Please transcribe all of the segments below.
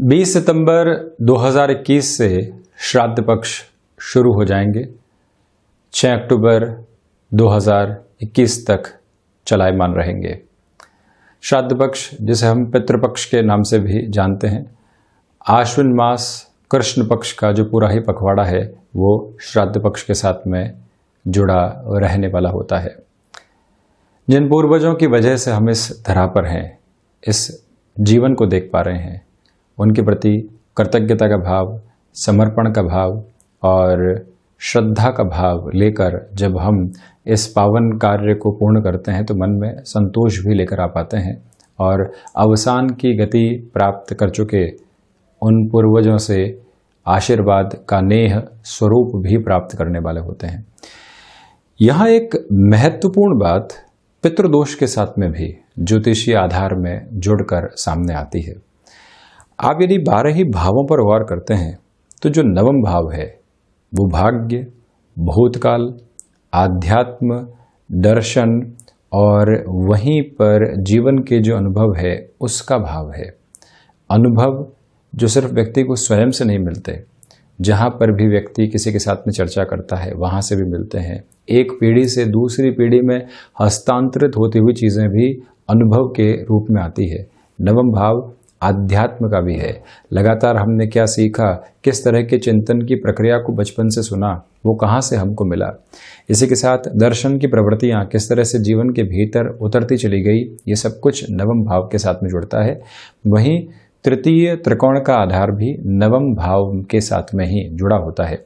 20 सितंबर 2021 से श्राद्ध पक्ष शुरू हो जाएंगे। 6 अक्टूबर 2021 तक चलायमान रहेंगे। श्राद्ध पक्ष, जिसे हम पितृपक्ष के नाम से भी जानते हैं, आश्विन मास कृष्ण पक्ष का जो पूरा ही पखवाड़ा है वो श्राद्ध पक्ष के साथ में जुड़ा रहने वाला होता है। जिन पूर्वजों की वजह से हम इस धरा पर हैं, इस जीवन को देख पा रहे हैं, उनके प्रति कृतज्ञता का भाव, समर्पण का भाव और श्रद्धा का भाव लेकर जब हम इस पावन कार्य को पूर्ण करते हैं तो मन में संतोष भी लेकर आ पाते हैं और अवसान की गति प्राप्त कर चुके उन पूर्वजों से आशीर्वाद का नेह स्वरूप भी प्राप्त करने वाले होते हैं। यहाँ एक महत्वपूर्ण बात पितृदोष के साथ में भी ज्योतिषीय आधार में जुड़कर सामने आती है। आप यदि 12 ही भावों पर गौर करते हैं तो जो नवम भाव है वो भाग्य, भूतकाल, आध्यात्म, दर्शन और वहीं पर जीवन के जो अनुभव है उसका भाव है। अनुभव जो सिर्फ व्यक्ति को स्वयं से नहीं मिलते, जहाँ पर भी व्यक्ति किसी के साथ में चर्चा करता है वहाँ से भी मिलते हैं। एक पीढ़ी से दूसरी पीढ़ी में हस्तांतरित होती हुई चीज़ें भी अनुभव के रूप में आती है। नवम भाव आध्यात्म का भी है। लगातार हमने क्या सीखा, किस तरह के चिंतन की प्रक्रिया को बचपन से सुना, वो कहाँ से हमको मिला। इसी के साथ दर्शन की प्रवृत्तियाँ किस तरह से जीवन के भीतर उतरती चली गई, ये सब कुछ नवम भाव के साथ में जुड़ता है। वहीं तृतीय त्रिकोण का आधार भी नवम भाव के साथ में ही जुड़ा होता है।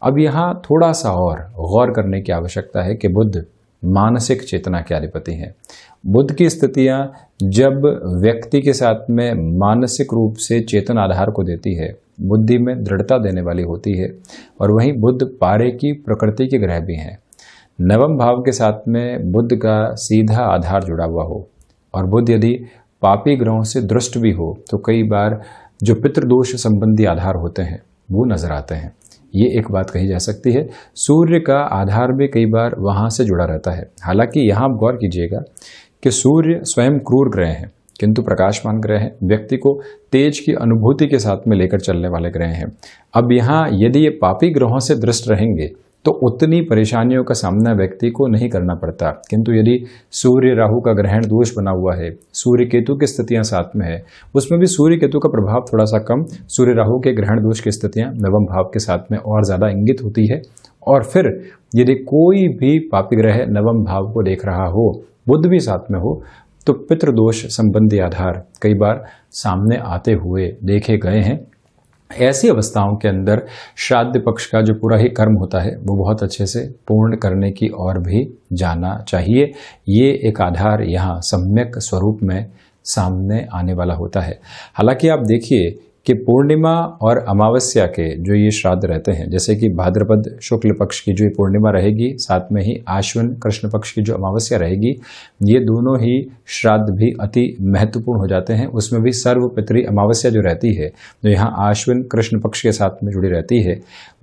अब यहाँ थोड़ा सा और गौर करने की आवश्यकता है कि बुध मानसिक चेतना के अधिपति हैं। बुध की स्थितियाँ जब व्यक्ति के साथ में मानसिक रूप से चेतन आधार को देती है, बुद्धि में दृढ़ता देने वाली होती है। और वहीं बुध पारे की प्रकृति के ग्रह भी हैं। नवम भाव के साथ में बुध का सीधा आधार जुड़ा हुआ हो और बुध यदि पापी ग्रहों से दृष्ट भी हो तो कई बार जो पितृदोष संबंधी आधार होते हैं वो नजर आते हैं। ये एक बात कही जा सकती है। सूर्य का आधार भी कई बार वहाँ से जुड़ा रहता है। हालांकि यहाँ आप गौर कीजिएगा कि सूर्य स्वयं क्रूर ग्रह हैं किंतु प्रकाशमान ग्रह हैं, व्यक्ति को तेज की अनुभूति के साथ में लेकर चलने वाले ग्रह हैं। अब यहाँ यदि ये पापी ग्रहों से दृष्ट रहेंगे तो उतनी परेशानियों का सामना व्यक्ति को नहीं करना पड़ता। किंतु यदि सूर्य राहु का ग्रहण दोष बना हुआ है, सूर्य केतु की स्थितियां साथ में है, उसमें भी सूर्य केतु का प्रभाव थोड़ा सा कम, सूर्य राहु के ग्रहण दोष की स्थितियां नवम भाव के साथ में और ज़्यादा इंगित होती है। और फिर यदि कोई भी पापी ग्रह नवम भाव को देख रहा हो, बुध भी साथ में हो, तो पितृदोष संबंधी आधार कई बार सामने आते हुए देखे गए हैं। ऐसी अवस्थाओं के अंदर श्राद्ध पक्ष का जो पूरा ही कर्म होता है वो बहुत अच्छे से पूर्ण करने की ओर भी जाना चाहिए। ये एक आधार यहाँ सम्यक स्वरूप में सामने आने वाला होता है। हालांकि आप देखिए कि पूर्णिमा और अमावस्या के जो ये श्राद्ध रहते हैं, जैसे कि भाद्रपद शुक्ल पक्ष की जो ये पूर्णिमा रहेगी, साथ में ही आश्विन कृष्ण पक्ष की जो अमावस्या रहेगी, ये दोनों ही श्राद्ध भी अति महत्वपूर्ण हो जाते हैं। उसमें भी सर्वपितृ अमावस्या जो रहती है, जो यहाँ आश्विन कृष्ण पक्ष के साथ में जुड़ी रहती है,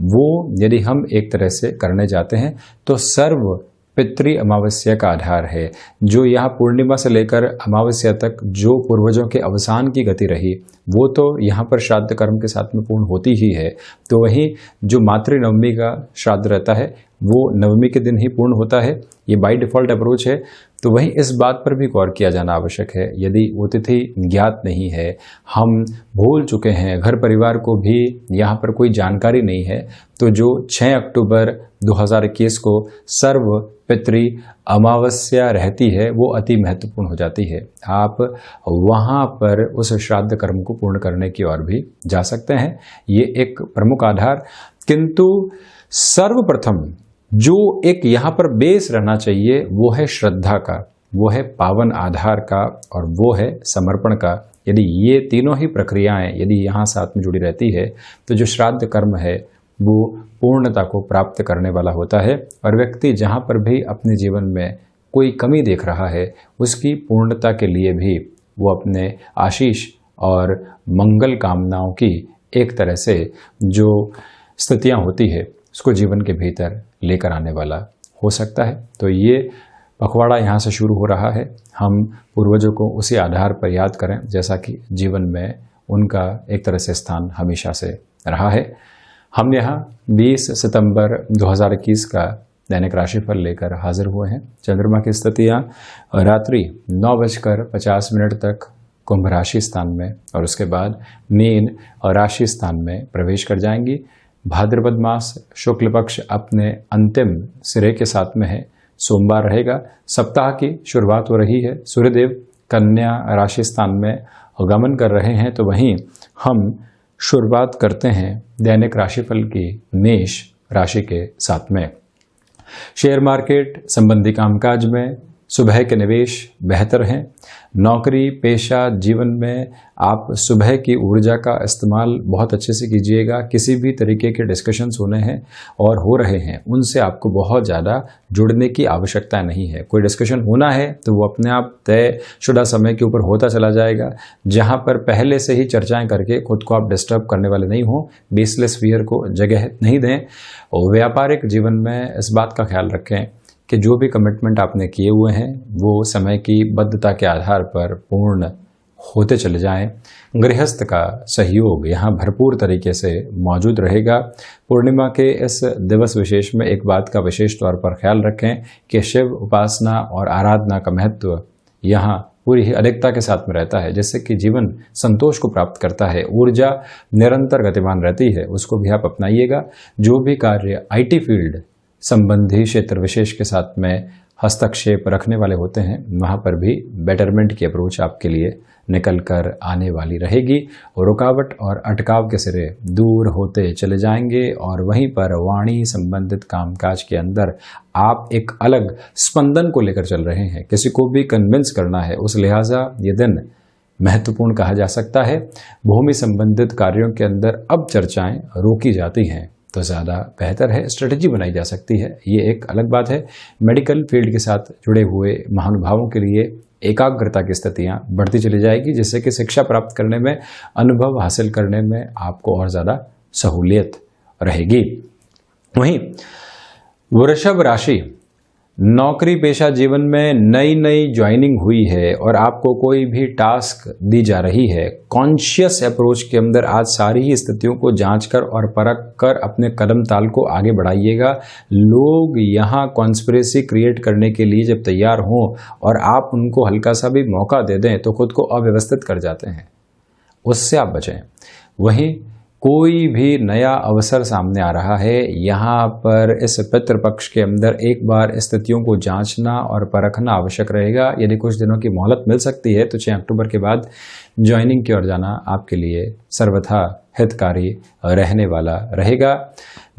वो यदि हम एक तरह से करने जाते हैं तो सर्व पितृ अमावस्या का आधार है। जो यहाँ पूर्णिमा से लेकर अमावस्या तक जो पूर्वजों के अवसान की गति रही वो तो यहाँ पर श्राद्ध कर्म के साथ में पूर्ण होती ही है। तो वहीं जो मातृ नवमी का श्राद्ध रहता है वो नवमी के दिन ही पूर्ण होता है। ये बाय डिफ़ॉल्ट अप्रोच है। तो वहीं इस बात पर भी गौर किया जाना आवश्यक है, यदि वो तिथि ज्ञात नहीं है, हम भूल चुके हैं, घर परिवार को भी यहाँ पर कोई जानकारी नहीं है, तो जो 6 अक्टूबर 2021 को सर्व पितृ अमावस्या रहती है वो अति महत्वपूर्ण हो जाती है। आप वहाँ पर उस श्राद्ध कर्म को पूर्ण करने की ओर भी जा सकते हैं। ये एक प्रमुख आधार। किंतु सर्वप्रथम जो एक यहाँ पर बेस रहना चाहिए वो है श्रद्धा का, वो है पावन आधार का और वो है समर्पण का। यदि ये तीनों ही प्रक्रियाएं यदि यहाँ साथ में जुड़ी रहती है तो जो श्राद्ध कर्म है वो पूर्णता को प्राप्त करने वाला होता है। और व्यक्ति जहाँ पर भी अपने जीवन में कोई कमी देख रहा है उसकी पूर्णता के लिए भी वो अपने आशीष और मंगल कामनाओं की एक तरह से जो स्थितियाँ होती है उसको जीवन के भीतर लेकर आने वाला हो सकता है। तो ये पखवाड़ा यहाँ से शुरू हो रहा है। हम पूर्वजों को उसी आधार पर याद करें जैसा कि जीवन में उनका एक तरह से स्थान हमेशा से रहा है। हम यहाँ 20 सितंबर 2021 का दैनिक राशिफल लेकर हाजिर हुए हैं। चंद्रमा की स्थितियाँ रात्रि 9:50 तक कुंभ राशि स्थान में और उसके बाद मीन और राशि स्थान में प्रवेश कर जाएंगी। भाद्रपद मास शुक्ल पक्ष अपने अंतिम सिरे के साथ में है, सोमवार रहेगा। सप्ताह की शुरुआत हो रही है। सूर्यदेव कन्या राशि स्थान में गमन कर रहे हैं, तो वहीं हम शुरुआत करते हैं दैनिक राशिफल की मेष राशि के साथ में। शेयर मार्केट संबंधी कामकाज में सुबह के निवेश बेहतर हैं। नौकरी पेशा जीवन में आप सुबह की ऊर्जा का इस्तेमाल बहुत अच्छे से कीजिएगा। किसी भी तरीके के डिस्कशंस होने हैं और हो रहे हैं, उनसे आपको बहुत ज़्यादा जुड़ने की आवश्यकता नहीं है। कोई डिस्कशन होना है तो वो अपने आप तयशुदा समय के ऊपर होता चला जाएगा, जहाँ पर पहले से ही चर्चाएं करके खुद को आप डिस्टर्ब करने वाले नहीं हो। बेसलेस फियर को जगह नहीं दें। और व्यापारिक जीवन में इस बात का ख्याल रखें कि जो भी कमिटमेंट आपने किए हुए हैं वो समय की बद्धता के आधार पर पूर्ण होते चले जाएं। गृहस्थ का सहयोग यहाँ भरपूर तरीके से मौजूद रहेगा। पूर्णिमा के इस दिवस विशेष में एक बात का विशेष तौर पर ख्याल रखें कि शिव उपासना और आराधना का महत्व यहाँ पूरी ही अधिकता के साथ में रहता है, जिससे कि जीवन संतोष को प्राप्त करता है। ऊर्जा निरंतर गतिमान रहती है, उसको भी आप अपनाइएगा। जो भी कार्य IT फील्ड संबंधी क्षेत्र विशेष के साथ में हस्तक्षेप रखने वाले होते हैं, वहाँ पर भी बेटरमेंट की अप्रोच आपके लिए निकल कर आने वाली रहेगी और रुकावट और अटकाव के सिरे दूर होते चले जाएंगे। और वहीं पर वाणी संबंधित कामकाज के अंदर आप एक अलग स्पंदन को लेकर चल रहे हैं। किसी को भी कन्विंस करना है, उस लिहाजा ये दिन महत्वपूर्ण कहा जा सकता है। भूमि संबंधित कार्यों के अंदर अब चर्चाएं रोकी जाती हैं तो ज़्यादा बेहतर है, स्ट्रेटजी बनाई जा सकती है, ये एक अलग बात है। मेडिकल फील्ड के साथ जुड़े हुए महानुभावों के लिए एकाग्रता की स्थितियाँ बढ़ती चली जाएगी, जिससे कि शिक्षा प्राप्त करने में, अनुभव हासिल करने में आपको और ज़्यादा सहूलियत रहेगी। वहीं वृषभ राशि, नौकरी पेशा जीवन में नई ज्वाइनिंग हुई है और आपको कोई भी टास्क दी जा रही है। कॉन्शियस अप्रोच के अंदर आज सारी ही स्थितियों को जांच कर और परख कर अपने कदम ताल को आगे बढ़ाइएगा। लोग यहाँ कॉन्स्पिरेसी क्रिएट करने के लिए जब तैयार हों और आप उनको हल्का सा भी मौका दे दें तो खुद को अव्यवस्थित कर जाते हैं, उससे आप बचें। वहीं कोई भी नया अवसर सामने आ रहा है, यहाँ पर इस पितृपक्ष के अंदर एक बार स्थितियों को जांचना और परखना आवश्यक रहेगा। यदि कुछ दिनों की मोहलत मिल सकती है तो 6 अक्टूबर के बाद ज्वाइनिंग की ओर जाना आपके लिए सर्वथा हितकारी रहने वाला रहेगा।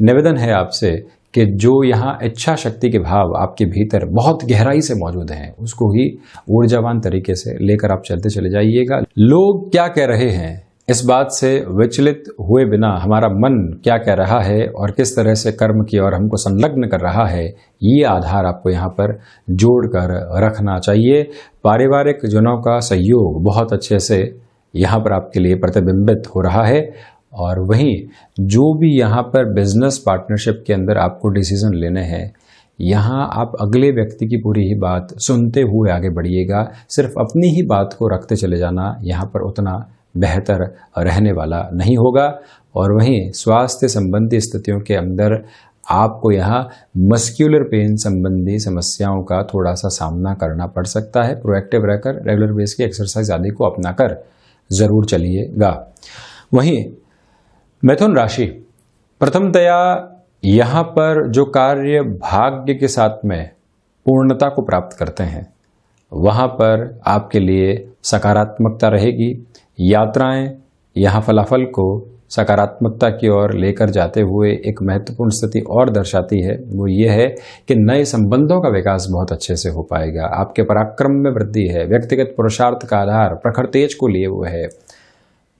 निवेदन है आपसे कि जो यहाँ इच्छा शक्ति के भाव आपके भीतर बहुत गहराई से मौजूद हैं, उसको ही ऊर्जावान तरीके से लेकर आप चलते चले जाइएगा। लोग क्या कह रहे हैं इस बात से विचलित हुए बिना हमारा मन क्या कह रहा है और किस तरह से कर्म की ओर हमको संलग्न कर रहा है, ये आधार आपको यहाँ पर जोड़कर रखना चाहिए। पारिवारिक जनों का सहयोग बहुत अच्छे से यहाँ पर आपके लिए प्रतिबिंबित हो रहा है। और वहीं जो भी यहाँ पर बिजनेस पार्टनरशिप के अंदर आपको डिसीजन लेने हैं, यहाँ आप अगले व्यक्ति की पूरी ही बात सुनते हुए आगे बढ़िएगा। सिर्फ अपनी ही बात को रखते चले जाना यहाँ पर उतना बेहतर रहने वाला नहीं होगा। और वहीं स्वास्थ्य संबंधी स्थितियों के अंदर आपको यहाँ मस्क्यूलर पेन संबंधी समस्याओं का थोड़ा सा सामना करना पड़ सकता है। प्रोएक्टिव रहकर रेगुलर बेस की एक्सरसाइज आदि को अपनाकर जरूर चलिएगा। वहीं मिथुन राशि, प्रथमतया यहाँ पर जो कार्य भाग्य के साथ में पूर्णता को प्राप्त करते हैं, वहाँ पर आपके लिए सकारात्मकता रहेगी। यात्राएं यहाँ फलाफल को सकारात्मकता की ओर लेकर जाते हुए एक महत्वपूर्ण स्थिति और दर्शाती है, वो ये है कि नए संबंधों का विकास बहुत अच्छे से हो पाएगा। आपके पराक्रम में वृद्धि है। व्यक्तिगत पुरुषार्थ का आधार प्रखर तेज को लिए हुए है।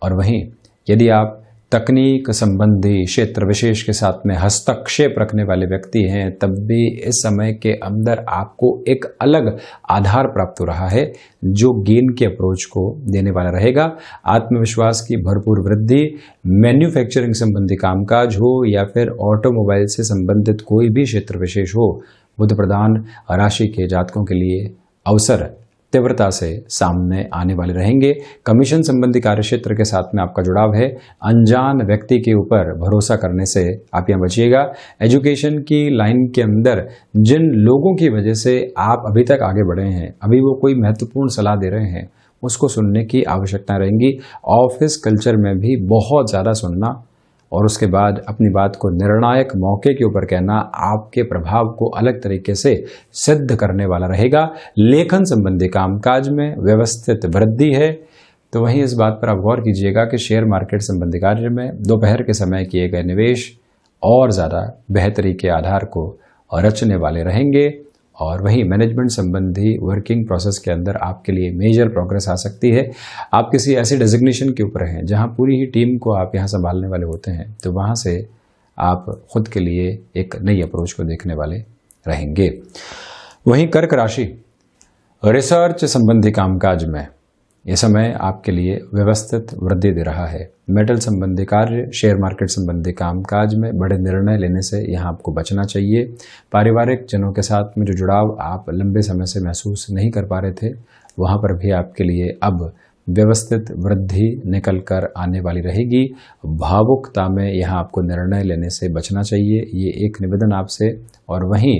और वहीं यदि आप तकनीक संबंधी क्षेत्र विशेष के साथ में हस्तक्षेप रखने वाले व्यक्ति हैं, तब भी इस समय के अंदर आपको एक अलग आधार प्राप्त हो रहा है जो गेन के अप्रोच को देने वाला रहेगा। आत्मविश्वास की भरपूर वृद्धि, मैन्युफैक्चरिंग संबंधी कामकाज हो या फिर ऑटोमोबाइल से संबंधित कोई भी क्षेत्र विशेष हो, बुध प्रधान राशि के जातकों के लिए अवसर तीव्रता से सामने आने वाले रहेंगे। कमीशन संबंधी कार्यक्षेत्र के साथ में आपका जुड़ाव है। अनजान व्यक्ति के ऊपर भरोसा करने से आप यहाँ बचिएगा। एजुकेशन की लाइन के अंदर जिन लोगों की वजह से आप अभी तक आगे बढ़े हैं, अभी वो कोई महत्वपूर्ण सलाह दे रहे हैं, उसको सुनने की आवश्यकता रहेगी। ऑफिस कल्चर में भी बहुत ज़्यादा सुनना और उसके बाद अपनी बात को निर्णायक मौके के ऊपर कहना आपके प्रभाव को अलग तरीके से सिद्ध करने वाला रहेगा। लेखन संबंधी कामकाज में व्यवस्थित वृद्धि है। तो वहीं इस बात पर आप गौर कीजिएगा कि शेयर मार्केट संबंधी कार्य में दोपहर के समय किए गए निवेश और ज़्यादा बेहतरी के आधार को रचने वाले रहेंगे। और वहीं मैनेजमेंट संबंधी वर्किंग प्रोसेस के अंदर आपके लिए मेजर प्रोग्रेस आ सकती है। आप किसी ऐसी डेजिग्नेशन के ऊपर हैं जहां पूरी ही टीम को आप यहां संभालने वाले होते हैं, तो वहां से आप खुद के लिए एक नई अप्रोच को देखने वाले रहेंगे। वहीं कर्क राशि, रिसर्च संबंधी कामकाज में यह समय आपके लिए व्यवस्थित वृद्धि दे रहा है। मेटल संबंधी कार्य, शेयर मार्केट संबंधी कामकाज में बड़े निर्णय लेने से यहाँ आपको बचना चाहिए। पारिवारिक जनों के साथ में जो जुड़ाव आप लंबे समय से महसूस नहीं कर पा रहे थे, वहाँ पर भी आपके लिए अब व्यवस्थित वृद्धि निकल कर आने वाली रहेगी। भावुकता में यहाँ आपको निर्णय लेने से बचना चाहिए, ये एक निवेदन आपसे। और वहीं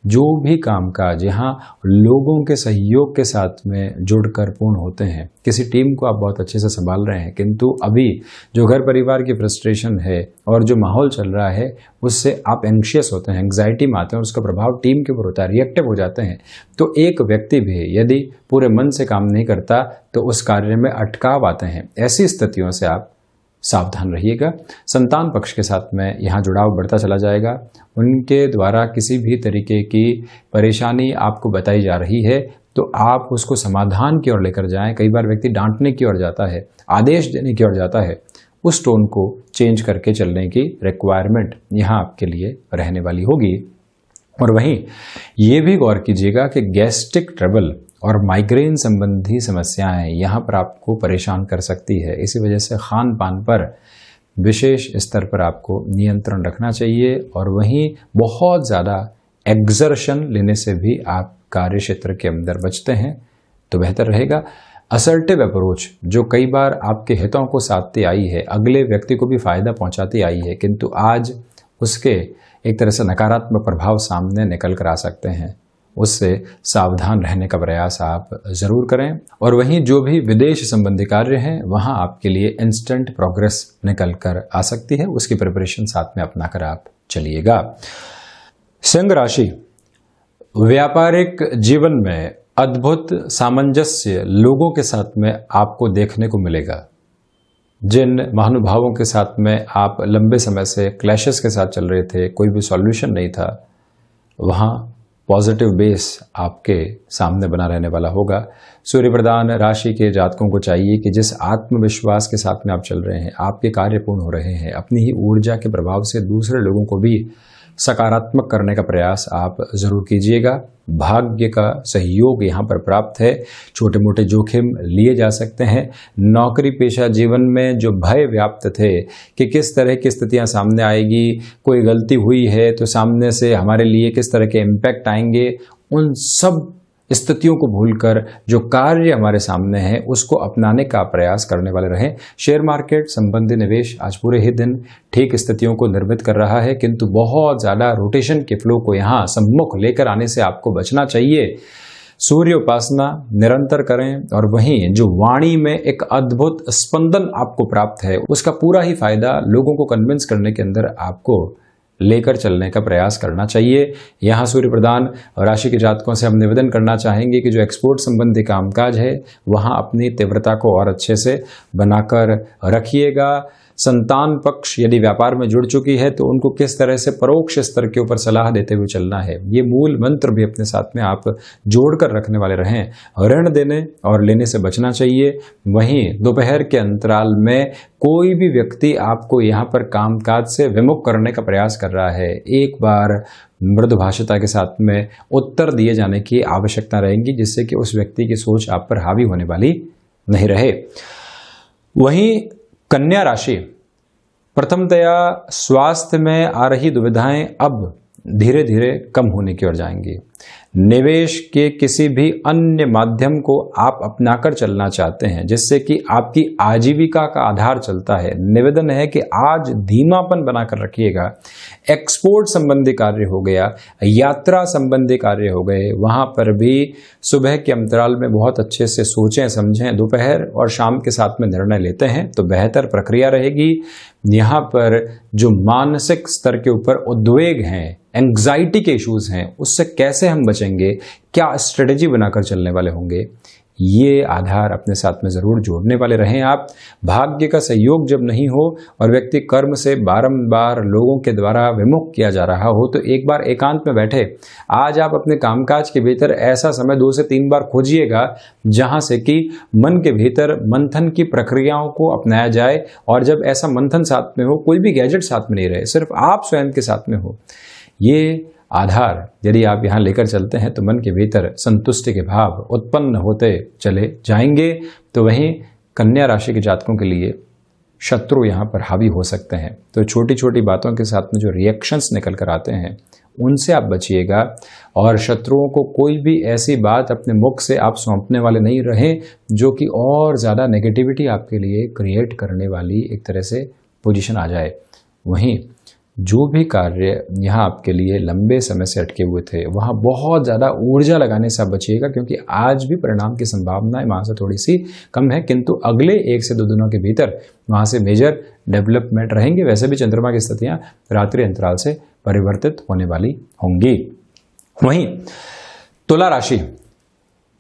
जो भी कामकाज यहाँ लोगों के सहयोग के साथ में जुड़कर पूर्ण होते हैं, किसी टीम को आप बहुत अच्छे से संभाल रहे हैं, किंतु अभी जो घर परिवार की फ्रस्ट्रेशन है और जो माहौल चल रहा है उससे आप एंग्शियस होते हैं, एंग्जाइटी में आते हैं और उसका प्रभाव टीम के ऊपर होता है, रिएक्टिव हो जाते हैं। तो एक व्यक्ति भी यदि पूरे मन से काम नहीं करता तो उस कार्य में अटकाव आते हैं। ऐसी स्थितियों से आप सावधान रहिएगा। संतान पक्ष के साथ में यहाँ जुड़ाव बढ़ता चला जाएगा। उनके द्वारा किसी भी तरीके की परेशानी आपको बताई जा रही है तो आप उसको समाधान की ओर लेकर जाएं। कई बार व्यक्ति डांटने की ओर जाता है, आदेश देने की ओर जाता है, उस टोन को चेंज करके चलने की रिक्वायरमेंट यहाँ आपके लिए रहने वाली होगी। और वहीं ये भी गौर कीजिएगा कि गैस्ट्रिक ट्रबल और माइग्रेन संबंधी समस्याएं यहाँ पर आपको परेशान कर सकती है। इसी वजह से खान पान पर विशेष स्तर पर आपको नियंत्रण रखना चाहिए। और वहीं बहुत ज़्यादा एक्सर्शन लेने से भी आप कार्य क्षेत्र के अंदर बचते हैं तो बेहतर रहेगा। असर्टिव अप्रोच जो कई बार आपके हितों को साधती आई है, अगले व्यक्ति को भी फायदा पहुंचाती आई है, किंतु आज उसके एक तरह से नकारात्मक प्रभाव सामने निकल कर आ सकते हैं, उससे सावधान रहने का प्रयास आप जरूर करें। और वहीं जो भी विदेश संबंधी कार्य हैं वहां आपके लिए इंस्टेंट प्रोग्रेस निकल कर आ सकती है, उसकी प्रिपरेशन साथ में अपना कर आप चलिएगा। सिंह राशि, व्यापारिक जीवन में अद्भुत सामंजस्य लोगों के साथ में आपको देखने को मिलेगा। जिन महानुभावों के साथ में आप लंबे समय से क्लैशेस के साथ चल रहे थे, कोई भी सॉल्यूशन नहीं था, वहां पॉजिटिव बेस आपके सामने बना रहने वाला होगा। सूर्य प्रधान राशि के जातकों को चाहिए कि जिस आत्मविश्वास के साथ में आप चल रहे हैं, आपके कार्य पूर्ण हो रहे हैं, अपनी ही ऊर्जा के प्रभाव से दूसरे लोगों को भी सकारात्मक करने का प्रयास आप जरूर कीजिएगा। भाग्य का सहयोग यहाँ पर प्राप्त है। छोटे मोटे जोखिम लिए जा सकते हैं। नौकरी पेशा जीवन में जो भय व्याप्त थे कि किस तरह की स्थितियाँ सामने आएगी, कोई गलती हुई है तो सामने से हमारे लिए किस तरह के इम्पैक्ट आएंगे, उन सब स्थितियों को भूलकर जो कार्य हमारे सामने है उसको अपनाने का प्रयास करने वाले रहें। शेयर मार्केट संबंधी निवेश आज पूरे ही दिन ठीक स्थितियों को निर्मित कर रहा है, किंतु बहुत ज़्यादा रोटेशन के फ्लो को यहाँ सम्मुख लेकर आने से आपको बचना चाहिए। सूर्य उपासना निरंतर करें। और वहीं जो वाणी में एक अद्भुत स्पंदन आपको प्राप्त है, उसका पूरा ही फायदा लोगों को कन्विंस करने के अंदर आपको लेकर चलने का प्रयास करना चाहिए। यहाँ सूर्य प्रधान राशि के जातकों से हम निवेदन करना चाहेंगे कि जो एक्सपोर्ट संबंधी कामकाज है वहाँ अपनी तीव्रता को और अच्छे से बनाकर रखिएगा। संतान पक्ष यदि व्यापार में जुड़ चुकी है तो उनको किस तरह से परोक्ष स्तर के ऊपर सलाह देते हुए चलना है, ये मूल मंत्र भी अपने साथ में आप जोड़कर रखने वाले रहें। ऋण देने और लेने से बचना चाहिए। वहीं दोपहर के अंतराल में कोई भी व्यक्ति आपको यहाँ पर कामकाज से विमुख करने का प्रयास कर रहा है, एक बार मृदुभाषिता के साथ में उत्तर दिए जाने की आवश्यकता रहेगी, जिससे कि उस व्यक्ति की सोच आप पर हावी होने वाली नहीं रहे। वहीं कन्या राशि, प्रथमतया स्वास्थ्य में आ रही दुविधाएं अब धीरे धीरे कम होने की ओर जाएंगी। निवेश के किसी भी अन्य माध्यम को आप अपनाकर चलना चाहते हैं जिससे कि आपकी आजीविका का आधार चलता है, निवेदन है कि आज धीमापन बनाकर रखिएगा। एक्सपोर्ट संबंधी कार्य हो गया, यात्रा संबंधी कार्य हो गए, वहां पर भी सुबह के अंतराल में बहुत अच्छे से सोचें समझें, दोपहर और शाम के साथ में निर्णय लेते हैं तो बेहतर प्रक्रिया रहेगी। यहाँ पर जो मानसिक स्तर के ऊपर उद्वेग हैं, एंग्जाइटी के इश्यूज हैं, उससे कैसे हम बचेंगे, क्या स्ट्रेटेजी बनाकर चलने वाले होंगे, ये आधार अपने साथ में जरूर जोड़ने वाले रहें आप। भाग्य का सहयोग जब नहीं हो और व्यक्ति कर्म से बारंबार लोगों के द्वारा विमुख किया जा रहा हो तो एक बार एकांत में बैठे आज आप अपने कामकाज के भीतर ऐसा समय 2 से 3 बार खोजिएगा जहां से कि मन के भीतर मंथन की प्रक्रियाओं को अपनाया जाए। और जब ऐसा मंथन साथ में हो, कोई भी गैजेट साथ में नहीं रहे, सिर्फ आप स्वयं के साथ में हो, ये आधार यदि आप यहाँ लेकर चलते हैं तो मन के भीतर संतुष्टि के भाव उत्पन्न होते चले जाएंगे। तो वहीं कन्या राशि के जातकों के लिए शत्रु यहाँ पर हावी हो सकते हैं, तो छोटी छोटी बातों के साथ में जो रिएक्शंस निकल कर आते हैं उनसे आप बचिएगा। और शत्रुओं को कोई भी ऐसी बात अपने मुख से आप सौंपने वाले नहीं रहें जो कि और ज़्यादा नेगेटिविटी आपके लिए क्रिएट करने वाली एक तरह से पोजीशन आ जाए। वहीं जो भी कार्य यहाँ आपके लिए लंबे समय से अटके हुए थे वहाँ बहुत ज़्यादा ऊर्जा लगाने से आप बचिएगा, क्योंकि आज भी परिणाम की संभावनाएं वहाँ से थोड़ी सी कम है, किंतु अगले 1 से 2 दिनों के भीतर वहाँ से मेजर डेवलपमेंट रहेंगे। वैसे भी चंद्रमा की स्थितियाँ रात्रि अंतराल से परिवर्तित होने वाली होंगी। वहीं तुला राशि,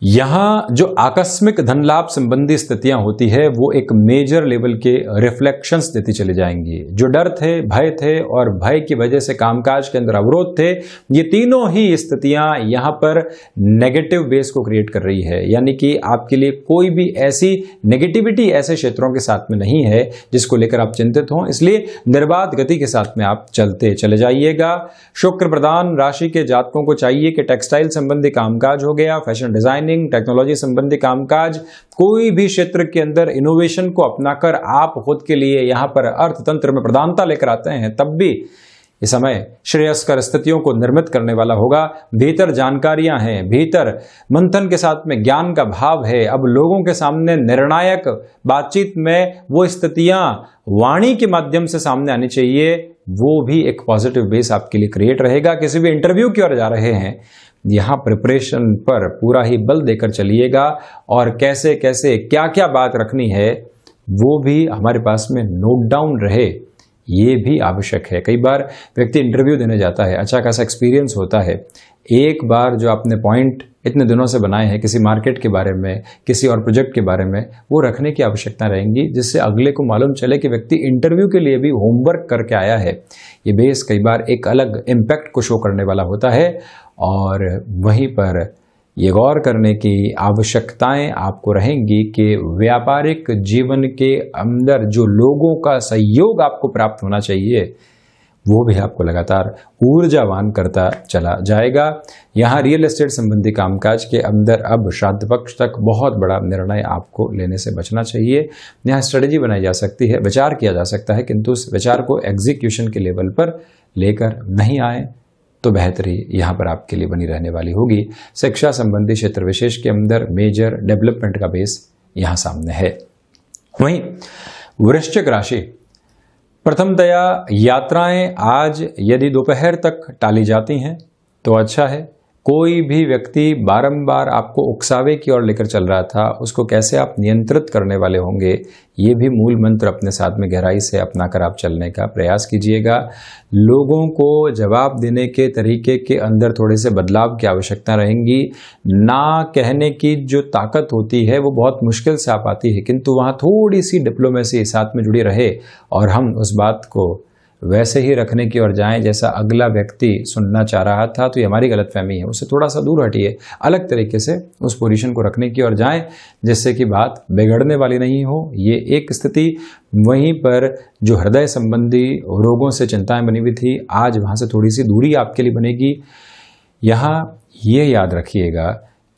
यहाँ जो आकस्मिक धन लाभ संबंधी स्थितियां होती है वो एक मेजर लेवल के रिफ्लेक्शंस देती चली जाएंगी। जो डर थे, भय थे और भय की वजह से कामकाज के अंदर अवरोध थे, ये तीनों ही स्थितियां यहाँ पर नेगेटिव बेस को क्रिएट कर रही है। यानी कि आपके लिए कोई भी ऐसी नेगेटिविटी ऐसे क्षेत्रों के साथ में नहीं है जिसको लेकर आप चिंतित हों, इसलिए निर्बाध गति के साथ में आप चलते चले जाइएगा। शुक्र प्रधान राशि के जातकों को चाहिए कि टेक्सटाइल संबंधी कामकाज हो गया, फैशन डिजाइन, टेक्नोलॉजी संबंधी कामकाज, कोई भी क्षेत्र के अंदर इनोवेशन को अपनाकर आप खुद के लिए यहां पर अर्थतंत्र में प्रधानता लेकर आते हैं, तब भी इस समय श्रेयस्कर स्थितियों को निर्मित करने वाला होगा। भीतर जानकारियां हैं, भीतर मंथन के साथ में ज्ञान का भाव है। अब लोगों के सामने निर्णायक बातचीत में वो स्थितियां वाणी के माध्यम से सामने आनी चाहिए, वो भी एक पॉजिटिव बेस आपके लिए क्रिएट रहेगा। किसी भी इंटरव्यू की ओर जा रहे हैं, यहाँ प्रिपरेशन पर पूरा ही बल देकर चलिएगा और कैसे कैसे क्या क्या बात रखनी है वो भी हमारे पास में नोट डाउन रहे, ये भी आवश्यक है। कई बार व्यक्ति इंटरव्यू देने जाता है, अच्छा खासा एक्सपीरियंस होता है, एक बार जो आपने पॉइंट इतने दिनों से बनाए हैं किसी मार्केट के बारे में, किसी और प्रोजेक्ट के बारे में, वो रखने की आवश्यकता रहेगी, जिससे अगले को मालूम चले कि व्यक्ति इंटरव्यू के लिए भी होमवर्क करके आया है। ये बेस कई बार एक अलग इम्पैक्ट को शो करने वाला होता है और वहीं पर ये गौर करने की आवश्यकताएं आपको रहेंगी कि व्यापारिक जीवन के अंदर जो लोगों का सहयोग आपको प्राप्त होना चाहिए वो भी आपको लगातार ऊर्जावान करता चला जाएगा। यहाँ रियल एस्टेट संबंधी कामकाज के अंदर अब श्राद्ध पक्ष तक बहुत बड़ा निर्णय आपको लेने से बचना चाहिए। यहाँ स्ट्रेटेजी बनाई जा सकती है, विचार किया जा सकता है, किंतु उस विचार को एग्जीक्यूशन के लेवल पर लेकर नहीं आए तो बेहतरी यहाँ पर आपके लिए बनी रहने वाली होगी। शिक्षा संबंधी क्षेत्र विशेष के अंदर मेजर डेवलपमेंट का बेस यहाँ सामने है। वहीं वृश्चिक राशि, प्रथमतया यात्राएं आज यदि दोपहर तक टाली जाती हैं तो अच्छा है। कोई भी व्यक्ति बारंबार आपको उकसावे की ओर लेकर चल रहा था, उसको कैसे आप नियंत्रित करने वाले होंगे, ये भी मूल मंत्र अपने साथ में गहराई से अपनाकर आप चलने का प्रयास कीजिएगा। लोगों को जवाब देने के तरीके के अंदर थोड़े से बदलाव की आवश्यकता रहेंगी। ना कहने की जो ताकत होती है वो बहुत मुश्किल से आ पाती है, किंतु वहाँ थोड़ी सी डिप्लोमेसी साथ में जुड़ी रहे और हम उस बात को वैसे ही रखने की ओर जाएं जैसा अगला व्यक्ति सुनना चाह रहा था, तो ये हमारी गलतफहमी है, उससे थोड़ा सा दूर हटिए, अलग तरीके से उस पोजीशन को रखने की ओर जाएं जिससे कि बात बिगड़ने वाली नहीं हो। ये एक स्थिति। वहीं पर जो हृदय संबंधी रोगों से चिंताएं बनी हुई थी, आज वहाँ से थोड़ी सी दूरी आपके लिए बनेगी। यहाँ ये याद रखिएगा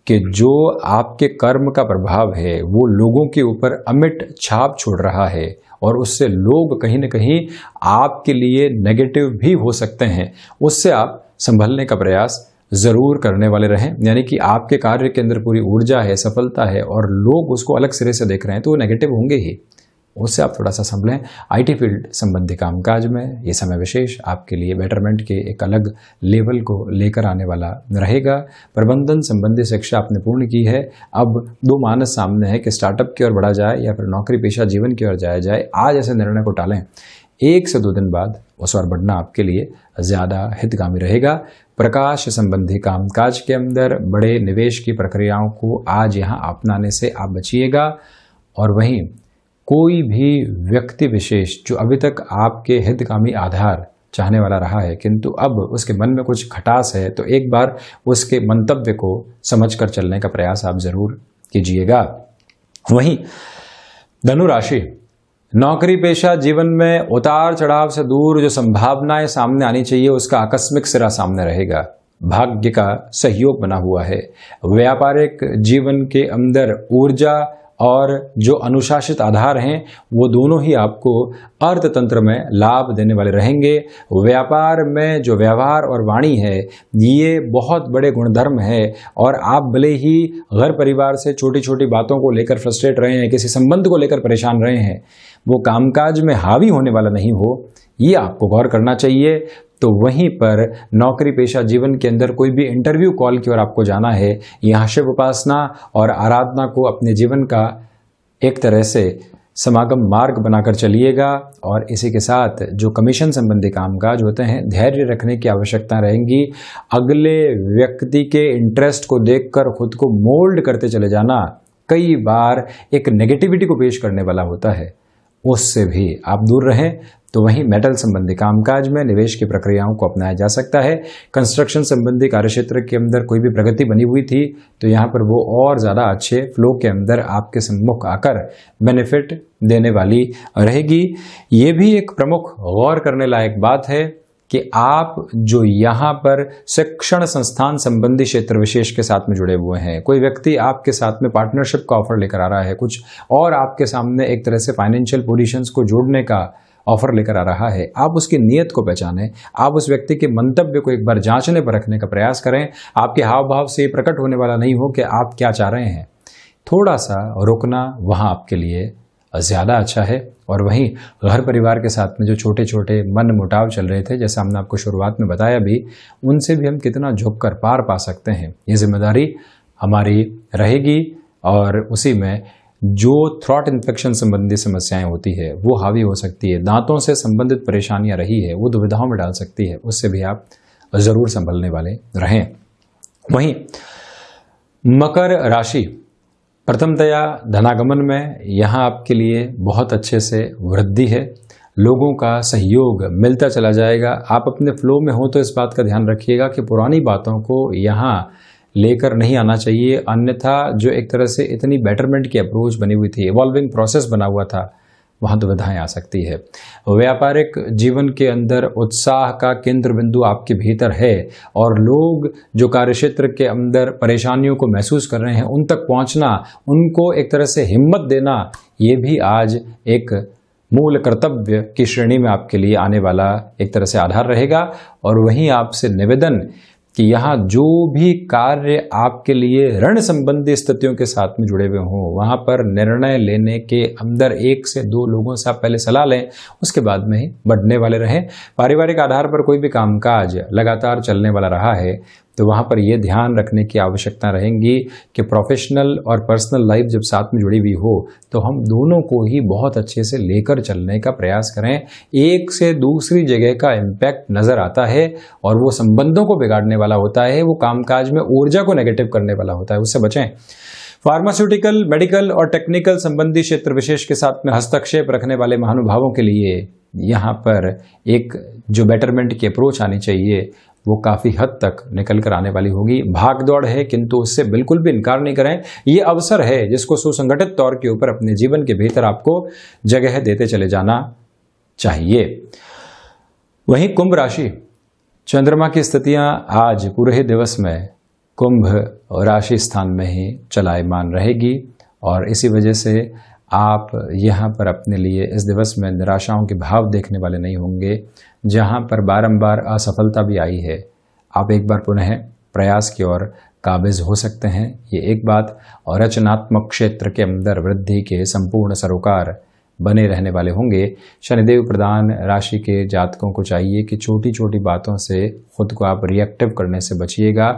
कि जो आपके कर्म का प्रभाव है वो लोगों के ऊपर अमिट छाप छोड़ रहा है और उससे लोग कहीं न कहीं आपके लिए नेगेटिव भी हो सकते हैं। उससे आप संभलने का प्रयास ज़रूर करने वाले रहें। यानी कि आपके कार्य के अंदर पूरी ऊर्जा है, सफलता है और लोग उसको अलग सिरे से देख रहे हैं तो वो नेगेटिव होंगे ही, उससे आप थोड़ा सा संभलें। आईटी फील्ड संबंधी कामकाज में ये समय विशेष आपके लिए बेटरमेंट के एक अलग लेवल को लेकर आने वाला रहेगा। प्रबंधन संबंधी शिक्षा आपने पूर्ण की है, अब दो मानस सामने है कि स्टार्टअप की ओर बढ़ा जाए या फिर नौकरी पेशा जीवन की ओर जाया जाए। आज ऐसे निर्णय को टालें, 1 से 2 दिन बाद उस ओर बढ़ना आपके लिए ज़्यादा हितगामी रहेगा। प्रकाश संबंधी कामकाज के अंदर बड़े निवेश की प्रक्रियाओं को आज यहाँ अपनाने से आप बचिएगा। और वहीं कोई भी व्यक्ति विशेष जो अभी तक आपके हितकामी आधार चाहने वाला रहा है किंतु अब उसके मन में कुछ खटास है, तो एक बार उसके मंतव्य को समझकर चलने का प्रयास आप जरूर कीजिएगा। वहीं धनु राशि, नौकरी पेशा जीवन में उतार चढ़ाव से दूर जो संभावनाएं सामने आनी चाहिए उसका आकस्मिक सिरा सामने रहेगा। भाग्य का सहयोग बना हुआ है। व्यापारिक जीवन के अंदर ऊर्जा और जो अनुशासित आधार हैं वो दोनों ही आपको अर्थतंत्र में लाभ देने वाले रहेंगे। व्यापार में जो व्यवहार और वाणी है ये बहुत बड़े गुणधर्म है और आप भले ही घर परिवार से छोटी छोटी बातों को लेकर फ्रस्ट्रेट रहे हैं, किसी संबंध को लेकर परेशान रहे हैं, वो कामकाज में हावी होने वाला नहीं हो, ये आपको गौर करना चाहिए। तो वहीं पर नौकरी पेशा जीवन के अंदर कोई भी इंटरव्यू कॉल की ओर आपको जाना है, यहाँ शिव उपासना और आराधना को अपने जीवन का एक तरह से समागम मार्ग बनाकर चलिएगा। और इसी के साथ जो कमीशन संबंधी कामकाज होते हैं, धैर्य रखने की आवश्यकता रहेगी। अगले व्यक्ति के इंटरेस्ट को देखकर खुद को मोल्ड करते चले जाना कई बार एक नेगेटिविटी को पेश करने वाला होता है, उससे भी आप दूर रहें। तो वहीं मेटल संबंधी कामकाज में निवेश की प्रक्रियाओं को अपनाया जा सकता है। कंस्ट्रक्शन संबंधी कार्यक्षेत्र के अंदर कोई भी प्रगति बनी हुई थी तो यहाँ पर वो और ज़्यादा अच्छे फ्लो के अंदर आपके सम्मुख आकर बेनिफिट देने वाली रहेगी। ये भी एक प्रमुख गौर करने लायक बात है कि आप जो यहाँ पर शिक्षण संस्थान संबंधी क्षेत्र विशेष के साथ में जुड़े हुए हैं, कोई व्यक्ति आपके साथ में पार्टनरशिप का ऑफर लेकर आ रहा है कुछ और आपके सामने एक तरह से फाइनेंशियल पोजीशंस को जोड़ने का ऑफर लेकर आ रहा है, आप उसकी नीयत को पहचानें, आप उस व्यक्ति के मंतव्य को एक बार जांचने परखने का प्रयास करें। आपके हाव भाव से प्रकट होने वाला नहीं हो कि आप क्या चाह रहे हैं, थोड़ा सा रुकना वहाँ आपके लिए ज़्यादा अच्छा है। और वहीं घर परिवार के साथ में जो छोटे छोटे मन मुटाव चल रहे थे, जैसा हमने आपको शुरुआत में बताया भी, उनसे भी हम कितना झुक कर पार पा सकते हैं, ये जिम्मेदारी हमारी रहेगी। और उसी में जो थ्रॉट इन्फेक्शन संबंधी समस्याएं होती है वो हावी हो सकती है, दांतों से संबंधित परेशानियां रही है वो दुविधाओं में डाल सकती है, उससे भी आप ज़रूर संभलने वाले रहें। वहीं मकर राशि, प्रथमतया धनागमन में यहाँ आपके लिए बहुत अच्छे से वृद्धि है, लोगों का सहयोग मिलता चला जाएगा। आप अपने फ्लो में हो तो इस बात का ध्यान रखिएगा कि पुरानी बातों को यहाँ लेकर नहीं आना चाहिए, अन्यथा जो एक तरह से इतनी बेटरमेंट की अप्रोच बनी हुई थी, इवॉल्विंग प्रोसेस बना हुआ था, वहाँ दुविधाएं आ सकती है। व्यापारिक जीवन के अंदर उत्साह का केंद्र बिंदु आपके भीतर है और लोग जो कार्यक्षेत्र के अंदर परेशानियों को महसूस कर रहे हैं उन तक पहुँचना, उनको एक तरह से हिम्मत देना, ये भी आज एक मूल कर्तव्य की श्रेणी में आपके लिए आने वाला एक तरह से आधार रहेगा। और वहीं आपसे निवेदन कि यहाँ जो भी कार्य आपके लिए ऋण संबंधी स्थितियों के साथ में जुड़े हुए हों, वहाँ पर निर्णय लेने के अंदर 1 से 2 लोगों से आप पहले सलाह लें, उसके बाद में ही बढ़ने वाले रहें। पारिवारिक आधार पर कोई भी कामकाज लगातार चलने वाला रहा है तो वहाँ पर यह ध्यान रखने की आवश्यकता रहेगी कि प्रोफेशनल और पर्सनल लाइफ जब साथ में जुड़ी हुई हो तो हम दोनों को ही बहुत अच्छे से लेकर चलने का प्रयास करें। एक से दूसरी जगह का इम्पैक्ट नज़र आता है और वो संबंधों को बिगाड़ने वाला होता है, वो कामकाज में ऊर्जा को नेगेटिव करने वाला होता है, उससे बचें। फार्मास्यूटिकल, मेडिकल और टेक्निकल संबंधी क्षेत्र विशेष के साथ में हस्तक्षेप रखने वाले महानुभावों के लिए यहाँ पर एक जो बेटरमेंट की अप्रोच आनी चाहिए वो काफ़ी हद तक निकल कर आने वाली होगी। भाग दौड़ है किंतु उससे बिल्कुल भी इनकार नहीं करें, ये अवसर है जिसको सुसंगठित तौर के ऊपर अपने जीवन के भीतर आपको जगह देते चले जाना चाहिए। वहीं कुंभ राशि, चंद्रमा की स्थितियां आज पूरे ही दिवस में कुंभ राशि स्थान में ही चलायमान रहेगी और इसी वजह से आप यहाँ पर अपने लिए इस दिवस में निराशाओं के भाव देखने वाले नहीं होंगे। जहाँ पर बारंबार असफलता भी आई है, आप एक बार पुनः प्रयास की ओर काबिज हो सकते हैं, ये एक बात। और रचनात्मक क्षेत्र के अंदर वृद्धि के संपूर्ण सरोकार बने रहने वाले होंगे। शनिदेव प्रधान राशि के जातकों को चाहिए कि छोटी छोटी बातों से खुद को आप रिएक्टिव करने से बचिएगा।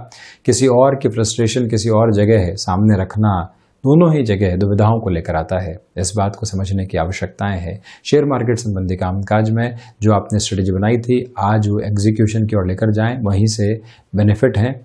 किसी और की फ्रस्ट्रेशन किसी और जगह है सामने रखना दोनों ही जगह दुविधाओं को लेकर आता है। इस बात को समझने की आवश्यकताएं हैं। शेयर मार्केट संबंधी कामकाज में जो आपने स्ट्रेटेजी बनाई थी, आज वो एग्जीक्यूशन की ओर लेकर जाएं, वहीं से बेनिफिट हैं।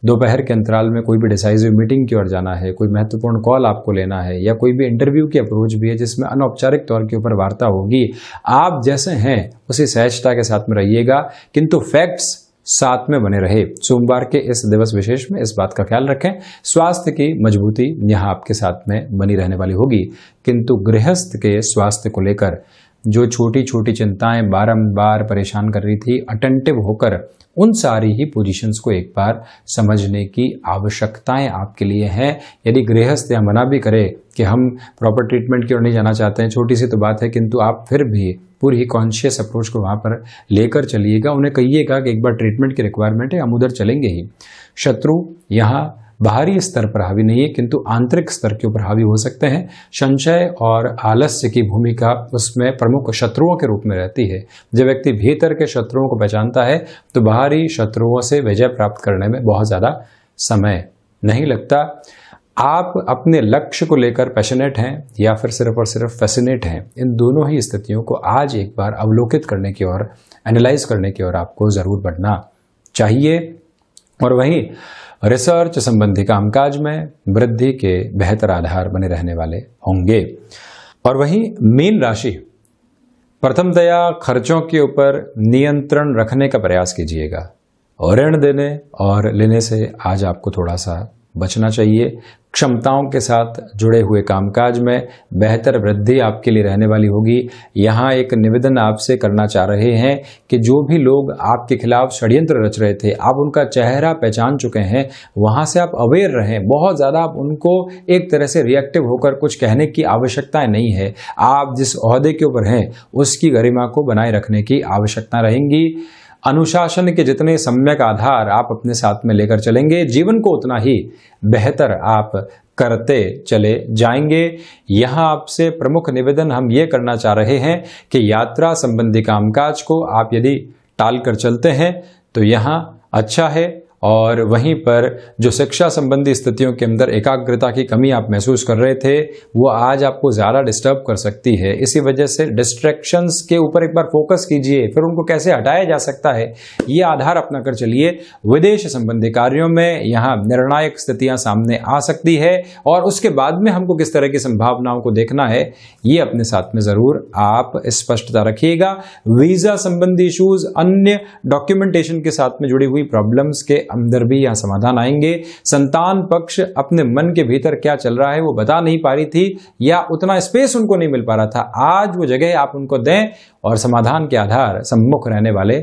दोपहर के अंतराल में कोई भी डिसाइसिव मीटिंग की ओर जाना है, कोई महत्वपूर्ण कॉल आपको लेना है, या कोई भी इंटरव्यू की अप्रोच भी है जिसमें अनौपचारिक तौर के ऊपर वार्ता होगी, आप जैसे हैं उसी सहजता के साथ में रहिएगा, किंतु फैक्ट्स साथ में बने रहे। सोमवार के इस दिवस विशेष में इस बात का ख्याल रखें, स्वास्थ्य की मजबूती यहाँ आपके साथ में बनी रहने वाली होगी, किंतु गृहस्थ के स्वास्थ्य को लेकर जो छोटी छोटी चिंताएं बारंबार परेशान कर रही थी, अटेंटिव होकर उन सारी ही पोजीशंस को एक बार समझने की आवश्यकताएं आपके लिए हैं। यदि गृहस्थ यह मना भी करे कि हम प्रॉपर ट्रीटमेंट की ओर नहीं जाना चाहते हैं, छोटी सी तो बात है, किंतु आप फिर भी पूरी ही कॉन्शियस अप्रोच को वहां पर लेकर चलिएगा। उन्हें कहिएगा कि एक बार ट्रीटमेंट की रिक्वायरमेंट है, हम उधर चलेंगे ही। शत्रु यहाँ बाहरी स्तर पर हावी नहीं है, किंतु आंतरिक स्तर के ऊपर हावी हो सकते हैं। संशय और आलस्य की भूमिका उसमें प्रमुख शत्रुओं के रूप में रहती है। जब व्यक्ति भीतर के शत्रुओं को पहचानता है तो बाहरी शत्रुओं से विजय प्राप्त करने में बहुत ज़्यादा समय नहीं लगता। आप अपने लक्ष्य को लेकर पैशनेट हैं या फिर सिर्फ और सिर्फ फैसिनेट हैं, इन दोनों ही स्थितियों को आज एक बार अवलोकित करने की ओर, एनालाइज करने की ओर आपको ज़रूर बढ़ना चाहिए। और वहीं रिसर्च संबंधी कामकाज में वृद्धि के बेहतर आधार बने रहने वाले होंगे। और वहीं मीन राशि, प्रथमतया खर्चों के ऊपर नियंत्रण रखने का प्रयास कीजिएगा और ऋण देने और लेने से आज आपको थोड़ा सा बचना चाहिए। क्षमताओं के साथ जुड़े हुए कामकाज में बेहतर वृद्धि आपके लिए रहने वाली होगी। यहाँ एक निवेदन आपसे करना चाह रहे हैं कि जो भी लोग आपके खिलाफ षड्यंत्र रच रहे थे, आप उनका चेहरा पहचान चुके हैं, वहाँ से आप अवेयर रहें। बहुत ज़्यादा आप उनको एक तरह से रिएक्टिव होकर कुछ कहने की आवश्यकता नहीं है। आप जिस ओहदे के ऊपर हैं उसकी गरिमा को बनाए रखने की आवश्यकता रहेंगी। अनुशासन के जितने सम्यक आधार आप अपने साथ में लेकर चलेंगे, जीवन को उतना ही बेहतर आप करते चले जाएंगे। यहाँ आपसे प्रमुख निवेदन हम ये करना चाह रहे हैं कि यात्रा संबंधी कामकाज को आप यदि टाल कर चलते हैं तो यहाँ अच्छा है। और वहीं पर जो शिक्षा संबंधी स्थितियों के अंदर एकाग्रता की कमी आप महसूस कर रहे थे, वो आज आपको ज़्यादा डिस्टर्ब कर सकती है। इसी वजह से डिस्ट्रैक्शंस के ऊपर एक बार फोकस कीजिए, फिर उनको कैसे हटाया जा सकता है ये आधार अपना कर चलिए। विदेश संबंधी कार्यों में यहाँ निर्णायक स्थितियाँ सामने आ सकती है और उसके बाद में हमको किस तरह की संभावनाओं को देखना है ये अपने साथ में ज़रूर आप स्पष्टता रखिएगा। वीज़ा संबंधी इशूज़, अन्य डॉक्यूमेंटेशन के साथ में जुड़ी हुई प्रॉब्लम्स के अंदर भी यहाँ समाधान आएंगे। संतान पक्ष अपने मन के भीतर क्या चल रहा है वो बता नहीं पा रही थी या उतना स्पेस उनको नहीं मिल पा रहा था, आज वो जगह आप उनको दें और समाधान के आधार सम्मुख रहने वाले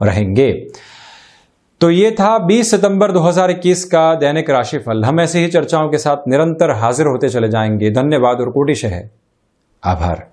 रहेंगे। तो ये था 20 सितंबर 2021 का दैनिक राशिफल। हम ऐसे ही चर्चाओं के साथ निरंतर हाजिर होते चले जाएंगे। धन्यवाद और कोटिशः आभार।